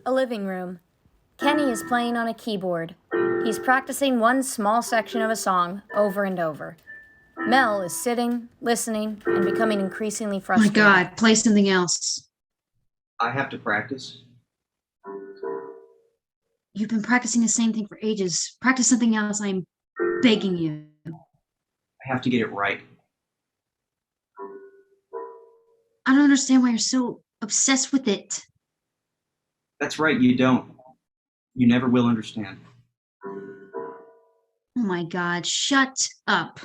A living room. Kenny is playing on a keyboard. He's practicing one small section of a song over and over. Mel is sitting, listening, and becoming increasingly My frustrated. God, play something else. I have to practice. You've been practicing the same thing for ages. Practice something else, I'm begging you. I have to get it right. I don't understand why you're so obsessed with it. That's right, you don't. You never will understand. Oh my God, shut up.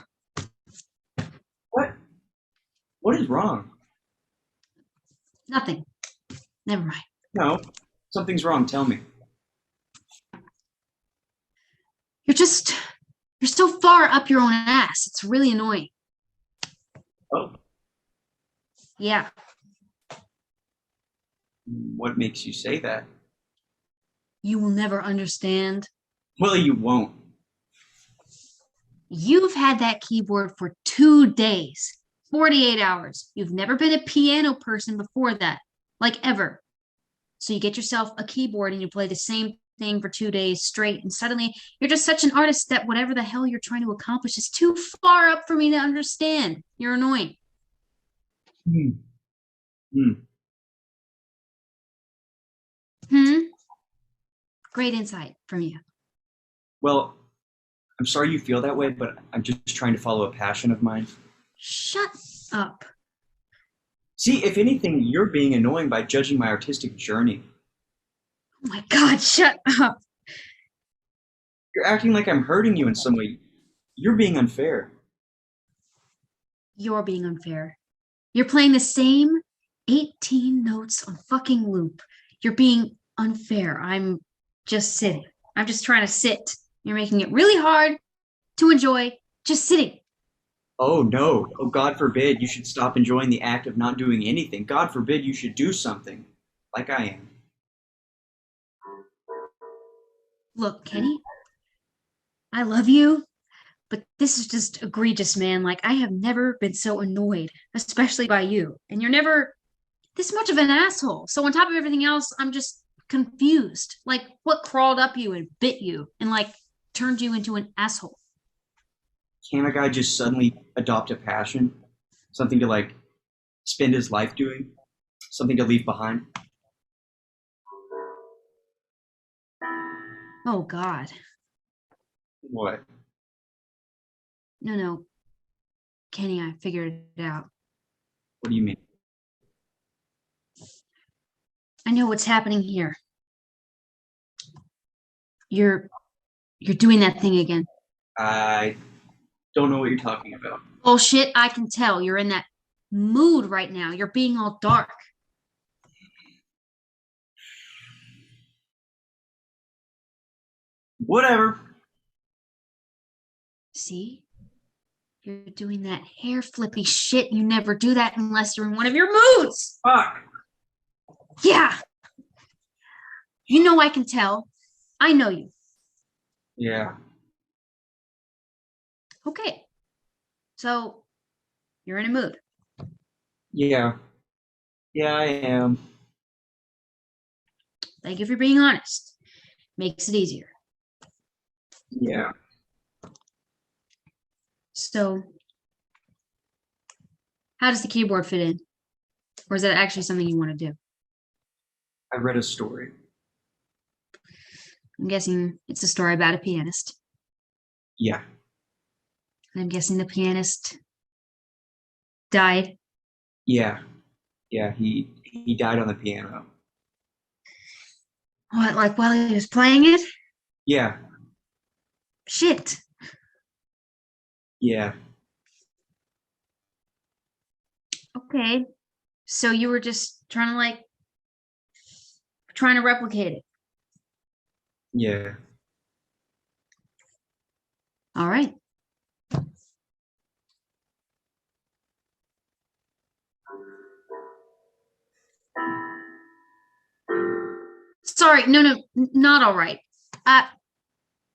What? What is wrong? Nothing. Never mind. No, something's wrong. Tell me. You're so far up your own ass. It's really annoying. Oh, Yeah. what makes you say that? You will never understand. Well, you won't. You've had that keyboard for 2 days, 48 hours. You've never been a piano person before that, like ever. So you get yourself a keyboard and you play the same thing for 2 days straight, and suddenly you're just such an artist that whatever the hell you're trying to accomplish is too far up for me to understand. You're annoying. Hmm. Hmm. Hmm? Great insight from you. Well, I'm sorry you feel that way, but I'm just trying to follow a passion of mine. Shut up. See, if anything, you're being annoying by judging my artistic journey. Oh my God, shut up. You're acting like I'm hurting you in some way. You're being unfair. You're being unfair. You're playing the same 18 notes on fucking loop. You're being unfair. I'm just sitting. I'm just trying to sit. You're making it really hard to enjoy just sitting. Oh no. Oh, God forbid you should stop enjoying the act of not doing anything. God forbid you should do something. Like I am. Look, Kenny, I love you, but this is just egregious, man. Like, I have never been so annoyed, especially by you. And you're never this much of an asshole. So, on top of everything else, I'm just confused. Like, what crawled up you and bit you and, like, turned you into an asshole? Can a guy just suddenly adopt a passion? Something to like spend his life doing? Something to leave behind? Oh, God. What? No, no. Kenny, I figured it out. What do you mean? I know what's happening here. You're you're doing that thing again. I don't know what you're talking about. Bullshit, I can tell. You're in that mood right now. You're being all dark. Whatever. See? You're doing that hair flippy shit. You never do that unless you're in one of your moods. Fuck. Yeah. You know I can tell. I know you. Yeah. Okay. So you're in a mood. Yeah. Yeah, I am. Thank you for being honest. Makes it easier. Yeah. So how does the keyboard fit in? Or is that actually something you want to do? I read a story. I'm guessing it's a story about a pianist. Yeah. And I'm guessing the pianist died. Yeah. Yeah, he died on the piano. What, like while he was playing it? Yeah. Shit. Yeah. Okay. So you were just trying to replicate it. Yeah. All right. Sorry, no, not all right. I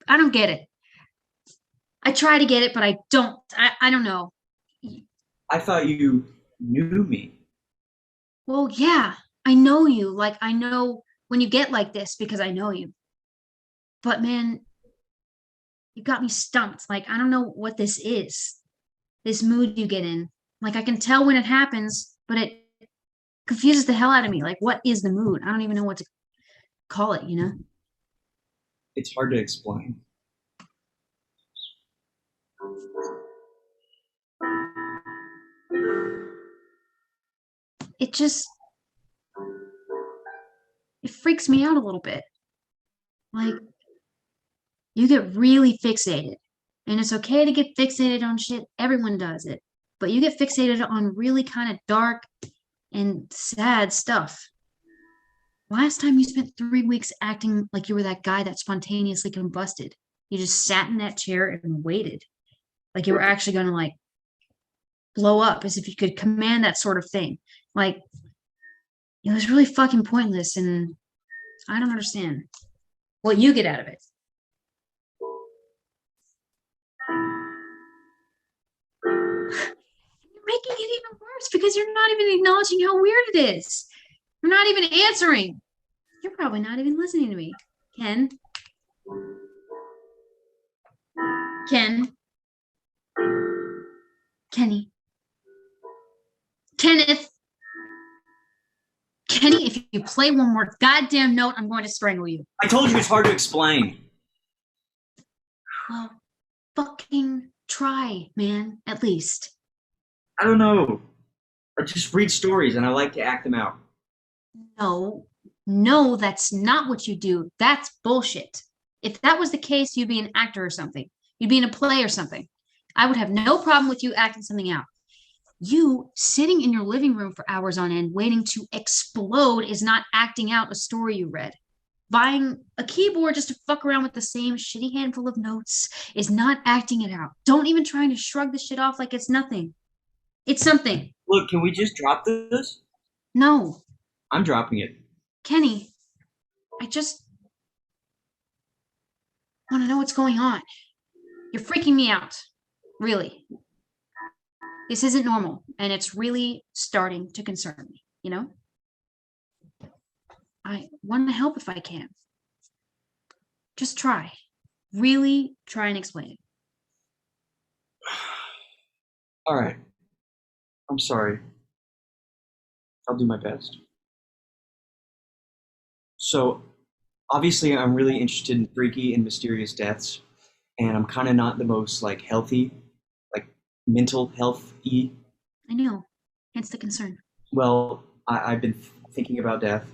don't get it. I try to get it, but I don't. I don't know. I thought you knew me. Well, yeah, I know you. Like I know when you get like this because I know you. But man, you got me stumped. Like, I don't know what this is. This mood you get in. Like, I can tell when it happens, but it confuses the hell out of me. Like, what is the mood? I don't even know what to call it, you know? It's hard to explain. It just, it freaks me out a little bit. Like, you get really fixated. And it's okay to get fixated on shit. Everyone does it. But you get fixated on really kind of dark and sad stuff. Last time you spent 3 weeks acting like you were that guy that spontaneously combusted. You just sat in that chair and waited. Like you were actually going to like blow up as if you could command that sort of thing. Like, it was really fucking pointless. And I don't understand what you get out of it. You're making it even worse because you're not even acknowledging how weird it is. You're not even answering. You're probably not even listening to me. Ken. Ken. Kenny. Kenneth. Kenny, if you play one more goddamn note, I'm going to strangle you. I told you it's hard to explain. Well, fucking try, man, at least. I don't know. I just read stories and I like to act them out. No, that's not what you do. That's bullshit. If that was the case, you'd be an actor or something. You'd be in a play or something. I would have no problem with you acting something out. You sitting in your living room for hours on end waiting to explode is not acting out a story you read. Buying a keyboard just to fuck around with the same shitty handful of notes is not acting it out. Don't even try to shrug the shit off like it's nothing. It's something. Look, can we just drop this? No. I'm dropping it. Kenny, I just want to know what's going on. You're freaking me out. Really. This isn't normal, and it's really starting to concern me, you know? I want to help if I can. Just try. Really try and explain it. All right. I'm sorry. I'll do my best. So, obviously, I'm really interested in freaky and mysterious deaths, and I'm kind of not the most, like, healthy, like, mental health-y. I know. Hence the concern. Well, I've been thinking about death.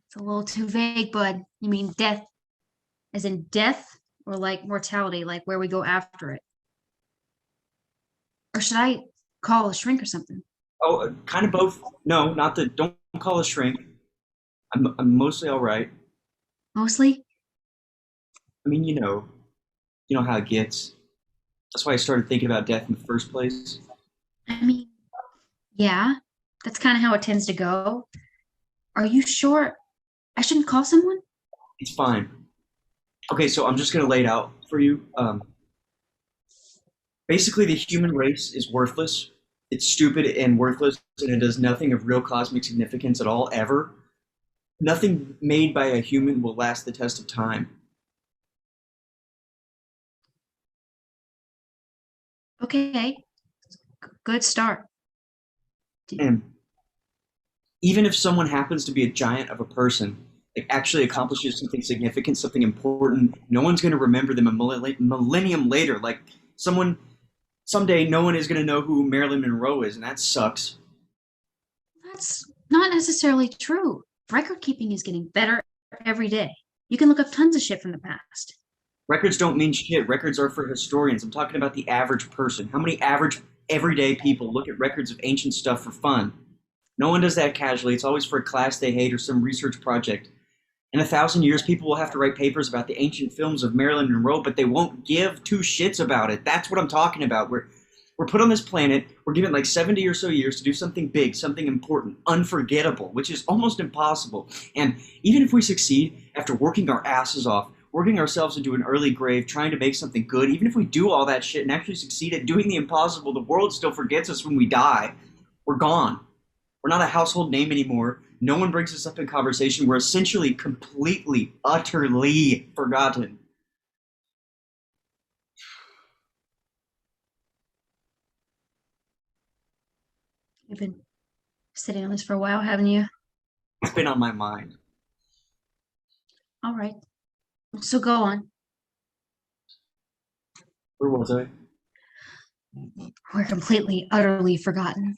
It's a little too vague, bud. You mean death as in death, or like mortality, like where we go after it? Or should I call a shrink or something? Oh, kind of both. No, not the. Don't call a shrink. I'm mostly all right. Mostly? I mean, you know how it gets. That's why I started thinking about death in the first place. I mean, yeah, that's kind of how it tends to go. Are you sure I shouldn't call someone? It's fine. Okay, so I'm just gonna lay it out for you. Basically, the human race is worthless. It's stupid and worthless, and it does nothing of real cosmic significance at all, ever. Nothing made by a human will last the test of time. Okay, good start. And even if someone happens to be a giant of a person, it actually accomplishes something significant, something important, no one's going to remember them a millennium later. Like, someday no one is going to know who Marilyn Monroe is, and that sucks. That's not necessarily true. Record keeping is getting better every day. You can look up tons of shit from the past. Records don't mean shit. Records are for historians. I'm talking about the average person. How many average, everyday people look at records of ancient stuff for fun? No one does that casually. It's always for a class they hate or some research project. In 1,000 years, people will have to write papers about the ancient films of Marilyn Monroe, but they won't give two shits about it. That's what I'm talking about. We're put on this planet. We're given like 70 or so years to do something big, something important, unforgettable, which is almost impossible. And even if we succeed after working our asses off, working ourselves into an early grave, trying to make something good, even if we do all that shit and actually succeed at doing the impossible, the world still forgets us when we die. We're gone. We're not a household name anymore. No one brings us up in conversation. We're essentially completely, utterly forgotten. You've been sitting on this for a while, haven't you? It's been on my mind. All right. So go on. Where was I? We're completely, utterly forgotten.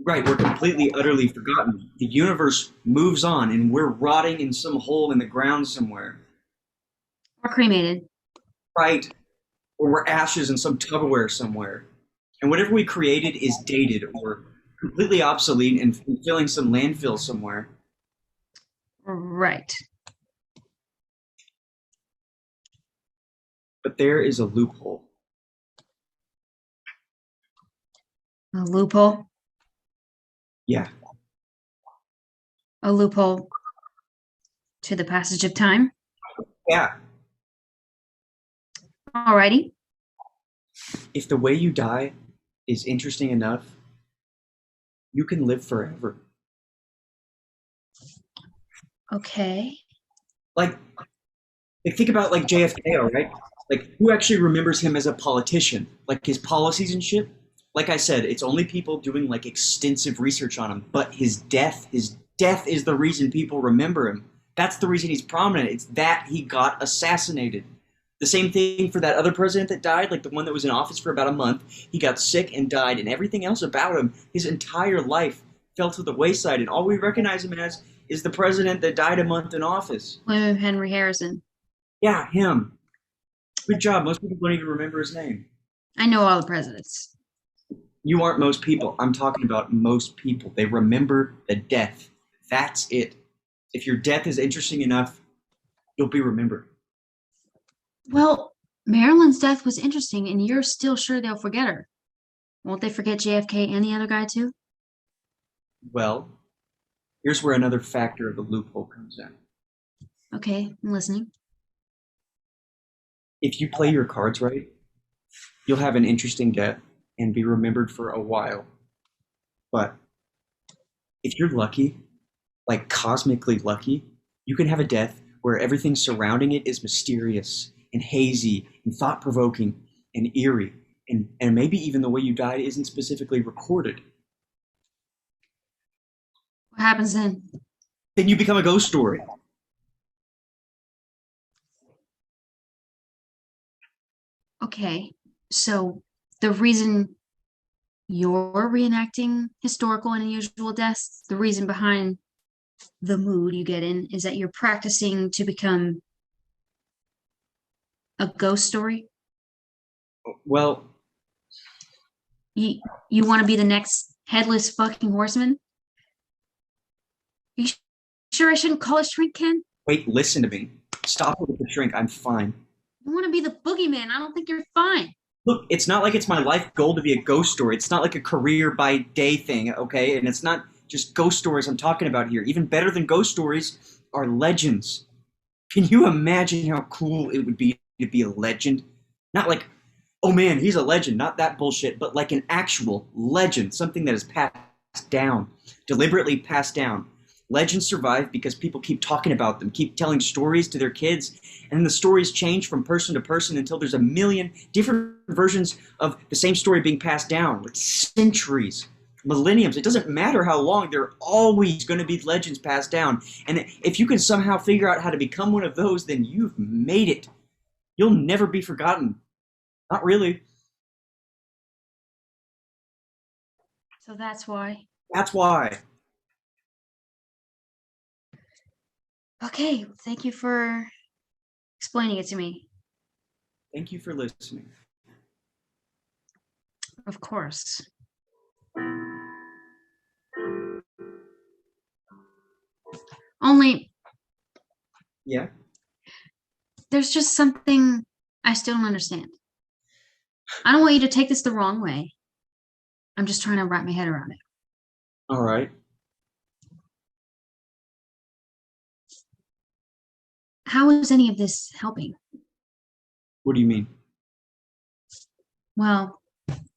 Right, we're completely, utterly forgotten. The universe moves on, and we're rotting in some hole in the ground somewhere. Or cremated. Right, or we're ashes in some Tupperware somewhere. And whatever we created is dated or completely obsolete and filling some landfill somewhere. Right. But there is a loophole. A loophole. Yeah, A loophole to the passage of time. yeah. Alrighty. If the way you die is interesting enough, you can live forever. Okay. Like think about like JFK, all right? Like who actually remembers him as a politician? Like his policies and shit? Like I said, it's only people doing like extensive research on him, but his death is the reason people remember him. That's the reason he's prominent. It's that he got assassinated. The same thing for that other president that died, like the one that was in office for about a month. He got sick and died, and everything else about him, his entire life, fell to the wayside, and all we recognize him as is the president that died a month in office. William Henry Harrison. Yeah, him. Good job. Most people don't even remember his name. I know all the presidents. You aren't most people. I'm talking about most people. They remember the death. That's it. If your death is interesting enough, you'll be remembered. Well, Marilyn's death was interesting, and you're still sure they'll forget her. Won't they forget JFK and the other guy too? Well, here's where another factor of the loophole comes in. Okay, I'm listening. If you play your cards right, you'll have an interesting death and be remembered for a while. But if you're lucky, like cosmically lucky, you can have a death where everything surrounding it is mysterious and hazy and thought-provoking and eerie, and maybe even the way you died isn't specifically recorded. What happens then? Then you become a ghost story. Okay, so the reason you're reenacting historical and unusual deaths, the reason behind the mood you get in is that you're practicing to become a ghost story? Well, You want to be the next headless fucking horseman? You sure I shouldn't call it shrink, Ken? wait, listen to me. Stop with the shrink. I'm fine. You want to be the boogeyman. I don't think you're fine. Look, it's not like it's my life goal to be a ghost story. It's not like a career by day thing, okay? And it's not just ghost stories I'm talking about here. Even better than ghost stories are legends. Can you imagine how cool it would be to be a legend? Not like, oh man, he's a legend, not that bullshit, but like an actual legend, something that is passed down, deliberately passed down. Legends survive because people keep talking about them, keep telling stories to their kids, and then the stories change from person to person until there's a million different versions of the same story being passed down, like centuries, millenniums. It doesn't matter how long, there are always going to be legends passed down. And if you can somehow figure out how to become one of those, then you've made it. You'll never be forgotten. Not really. So that's why. That's why. Okay, thank you for explaining it to me. Thank you for listening. Of course. Only Yeah? there's just something I still don't understand. I don't want you to take this the wrong way. I'm just trying to wrap my head around it. All right. How is any of this helping? What do you mean? Well,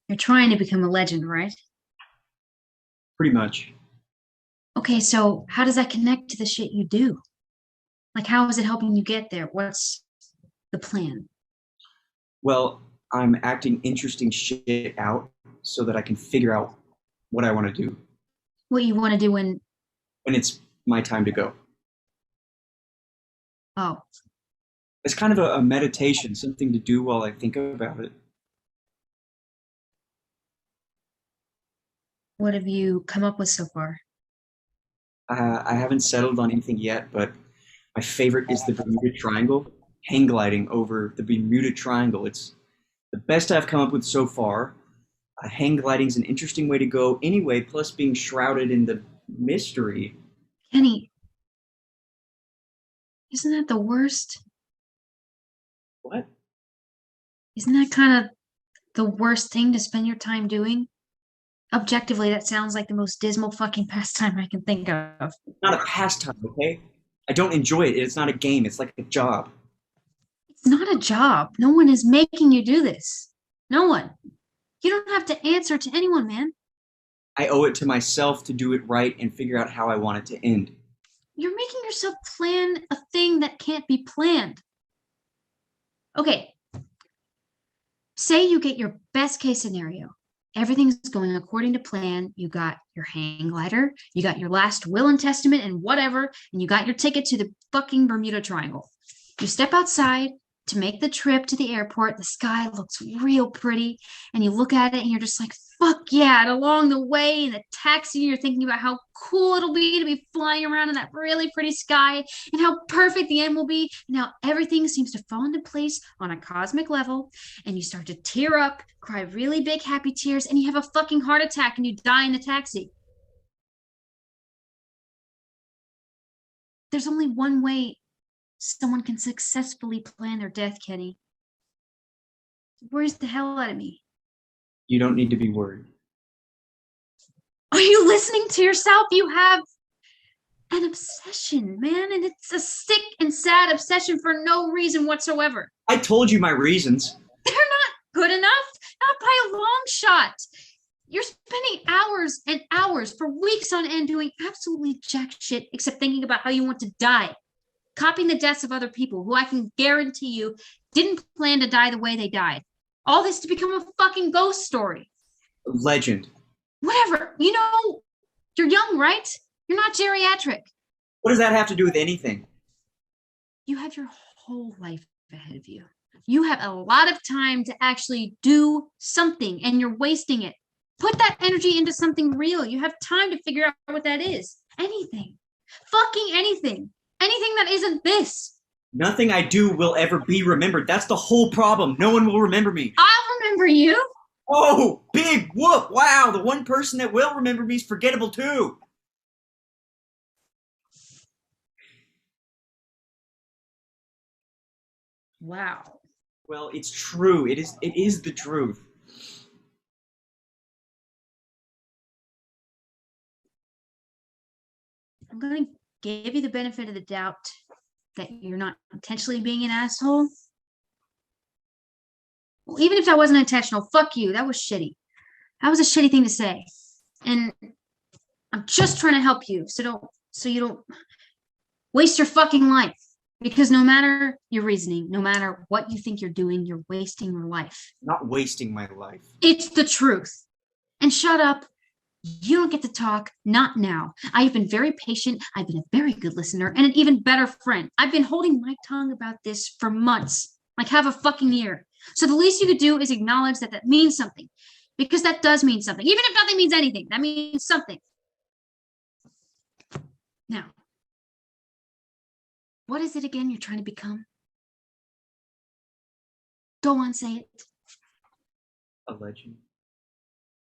you're trying to become a legend, right? Pretty much. Okay, so how does that connect to the shit you do? Like, how is it helping you get there? What's the plan? Well, I'm acting interesting shit out so that I can figure out what I want to do What you want to do when, when it's my time to go. oh, It's kind of a meditation, something to do while I think about it. what have you come up with so far? I haven't settled on anything yet, but my favorite is the Bermuda Triangle. Hang gliding over the Bermuda Triangle. It's the best I've come up with so far. Hang gliding's an interesting way to go anyway, plus being shrouded in the mystery. Kenny, isn't that the worst? What? Isn't that kind of the worst thing to spend your time doing? Objectively, that sounds like the most dismal fucking pastime I can think of. It's not a pastime, okay? I don't enjoy it. It's not a game. It's like a job. It's not a job. No one is making you do this. No one. You don't have to answer to anyone, man. I owe it to myself to do it right and figure out how I want it to end. You're making yourself plan a thing that can't be planned. Okay, say you get your best case scenario. Everything's going according to plan. You got your hang glider, you got your last will and testament and whatever, and you got your ticket to the fucking Bermuda Triangle. You step outside to make the trip to the airport. The sky looks real pretty, and you look at it and you're just like, fuck yeah. And along the way in the taxi, you're thinking about how cool it'll be to be flying around in that really pretty sky and how perfect the end will be and how everything seems to fall into place on a cosmic level. And you start to tear up, cry really big happy tears, and you have a fucking heart attack and you die in the taxi. There's only one way someone can successfully plan their death, Kenny. It worries the hell out of me. You don't need to be worried. Are you listening to yourself? You have an obsession, man, and it's a sick and sad obsession for no reason whatsoever. I told you my reasons. They're not good enough, not by a long shot. You're spending hours and hours for weeks on end doing absolutely jack shit except thinking about how you want to die. Copying the deaths of other people who I can guarantee you didn't plan to die the way they died. All this to become a fucking ghost story. Legend. Whatever. You know, you're young, right? You're not geriatric. What does that have to do with anything? You have your whole life ahead of you. You have a lot of time to actually do something, and you're wasting it. Put that energy into something real. You have time to figure out what that is. Anything. Fucking anything. Anything that isn't this. Nothing I do will ever be remembered. That's the whole problem. No one will remember me. I'll remember you. Oh, big whoop. Wow, the one person that will remember me is forgettable too. Wow. Well, it's true. It is the truth. I'm going to give you the benefit of the doubt that you're not intentionally being an asshole. Well, even if that wasn't intentional, fuck you. That was shitty. That was a shitty thing to say. And I'm just trying to help you so you don't waste your fucking life. Because no matter your reasoning, no matter what you think you're doing, you're wasting your life. Not wasting my life. It's the truth. And shut up. You don't get to talk, not now. I have been very patient. I've been a very good listener and an even better friend. I've been holding my tongue about this for months, like half a fucking year. So the least you could do is acknowledge that that means something, because that does mean something. Even if nothing means anything, that means something. Now, what is it again you're trying to become? Go on, say it. A legend.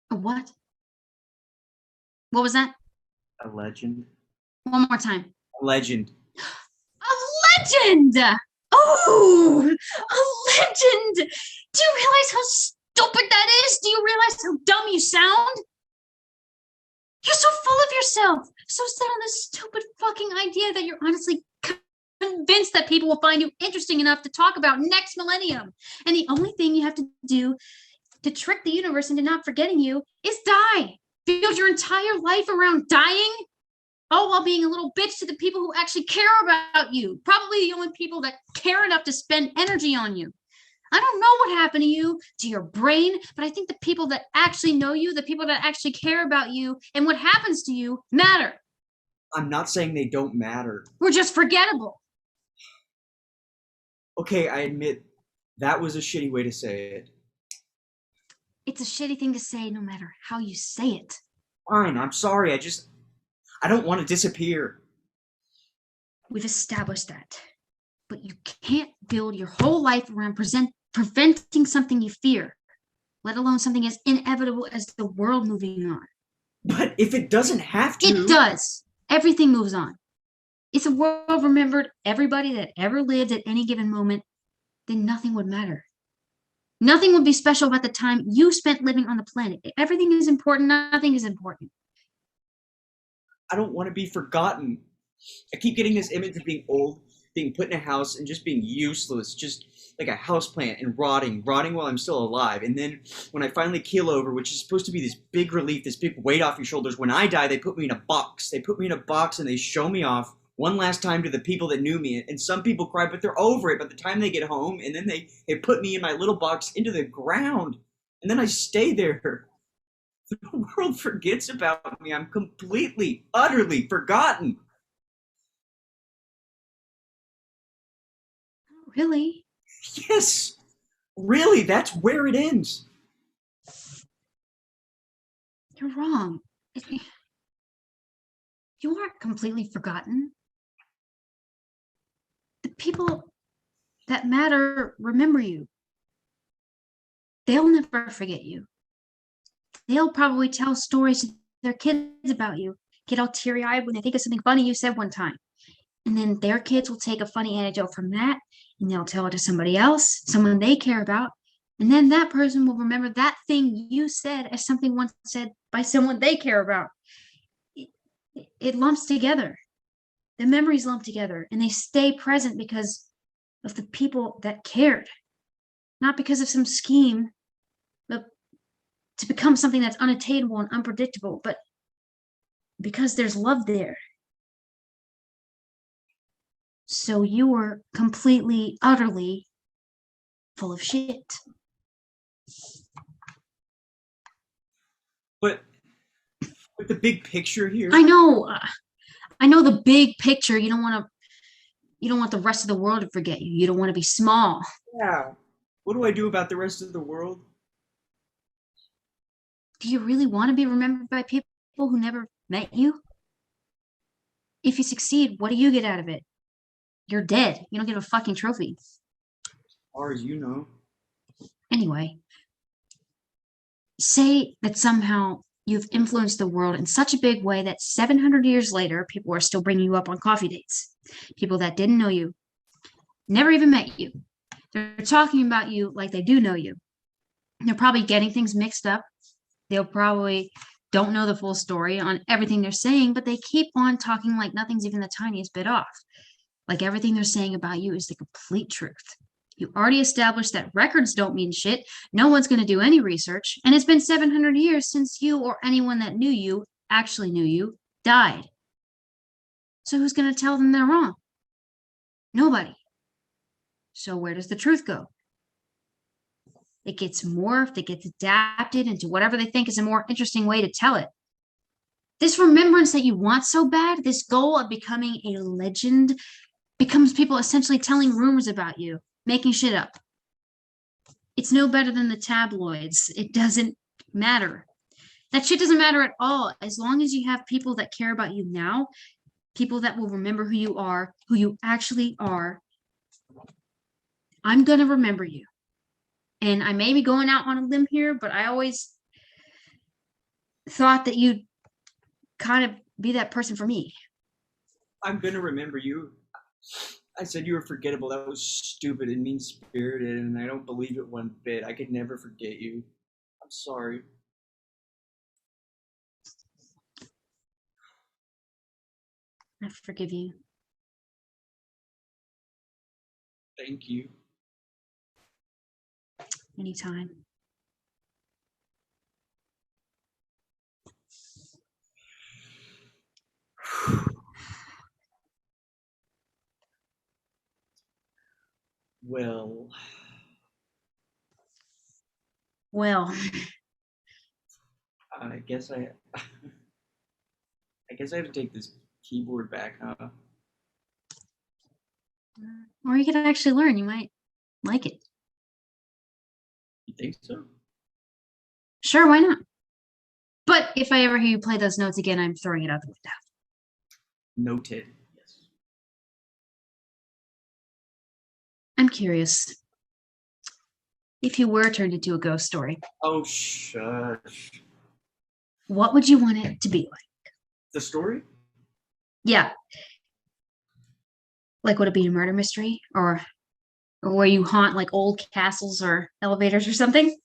A what? What was that? A legend. One more time. A legend. A legend! Oh, a legend! Do you realize how stupid that is? Do you realize how dumb you sound? You're so full of yourself, so set on this stupid fucking idea that you're honestly convinced that people will find you interesting enough to talk about next millennium. And the only thing you have to do to trick the universe into not forgetting you is die. Build your entire life around dying? all while being a little bitch to the people who actually care about you. Probably the only people that care enough to spend energy on you. I don't know what happened to your brain, but I think the people that actually know you, the people that actually care about you and what happens to you matter. I'm not saying they don't matter. We're just forgettable. Okay, I admit that was a shitty way to say it. It's a shitty thing to say no matter how you say it. Fine, I'm sorry. I don't want to disappear. We've established that. But you can't build your whole life around preventing something you fear, let alone something as inevitable as the world moving on. But if it doesn't have to. It does. Everything moves on. If the world remembered everybody that ever lived at any given moment, then nothing would matter. Nothing would be special about the time you spent living on the planet. If everything is important, nothing is important. I don't want to be forgotten. I keep getting this image of being old, being put in a house, and just being useless, just like a houseplant and rotting while I'm still alive. And then when I finally keel over, which is supposed to be this big relief, this big weight off your shoulders, when I die, they put me in a box. They put me in a box and they show me off one last time to the people that knew me. And some people cry, but they're over it by the time they get home. And then they put me in my little box into the ground. And then I stay there. The world forgets about me. I'm completely, utterly forgotten. Really? Yes, really, that's where it ends. You're wrong. You aren't completely forgotten. The people that matter remember you. They'll never forget you. They'll probably tell stories to their kids about you, get all teary-eyed when they think of something funny you said one time. And then their kids will take a funny anecdote from that, and they'll tell it to somebody else, someone they care about. And then that person will remember that thing you said as something once said by someone they care about. It lumps together. The memories lump together, and they stay present because of the people that cared. Not because of some scheme, but to become something that's unattainable and unpredictable, but because there's love there. So you were completely, utterly full of shit. But the big picture here. I know the big picture. You don't want the rest of the world to forget you. You don't want to be small. Yeah. What do I do about the rest of the world? Do you really want to be remembered by people who never met you? If you succeed, what do you get out of it? You're dead. You don't get a fucking trophy. As far as you know. Anyway, say that somehow you've influenced the world in such a big way that 700 years later, people are still bringing you up on coffee dates. People that didn't know you, never even met you. They're talking about you like they do know you. They're probably getting things mixed up. They'll probably don't know the full story on everything they're saying, but they keep on talking like nothing's even the tiniest bit off. Like everything they're saying about you is the complete truth. You already established that records don't mean shit. No one's going to do any research. And it's been 700 years since you or anyone that knew you, actually knew you, died. So who's going to tell them they're wrong? Nobody. So where does the truth go? It gets morphed, it gets adapted into whatever they think is a more interesting way to tell it. This remembrance that you want so bad, this goal of becoming a legend, becomes people essentially telling rumors about you, making shit up. It's no better than the tabloids. It doesn't matter. That shit doesn't matter at all. As long as you have people that care about you now, people that will remember who you are, who you actually are, I'm gonna remember you. And I may be going out on a limb here, but I always thought that you'd kind of be that person for me. I'm gonna remember you. I said you were forgettable. That was stupid and mean-spirited, and I don't believe it one bit. I could never forget you. I'm sorry. I forgive you. Thank you. Anytime. Well, Well, I guess I I guess I have to take this keyboard back, huh? or you could actually learn. You might like it. You think so? Sure, why not? But if I ever hear you play those notes again, I'm throwing it out the window. Noted. Yes. I'm curious. If you were turned into a ghost story, Oh, shush. what would you want it to be like? The story? Yeah. Like, would it be a murder mystery? Or where you haunt like old castles or elevators or something?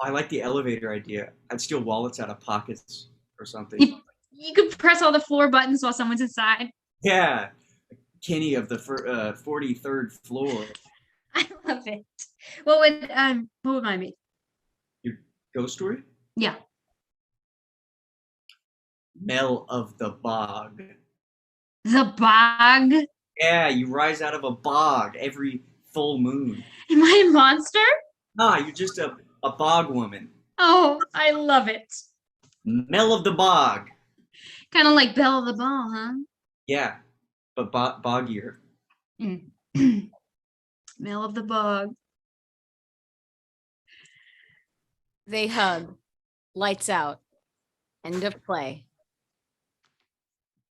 I like the elevator idea. I'd steal wallets out of pockets or something. You could press all the floor buttons while someone's inside. Yeah, Kenny of the 43rd floor. I love it. What would mine be? Your ghost story? Yeah. Mel of the bog. The bog. Yeah, you rise out of a bog every full moon. Am I a monster? Nah, you're just a bog woman. Oh, I love it. Mel of the bog. Kind of like Belle of the Ball, huh? Yeah, but boggier. Mm. Mel of the Bog. They hug. Lights out. End of play.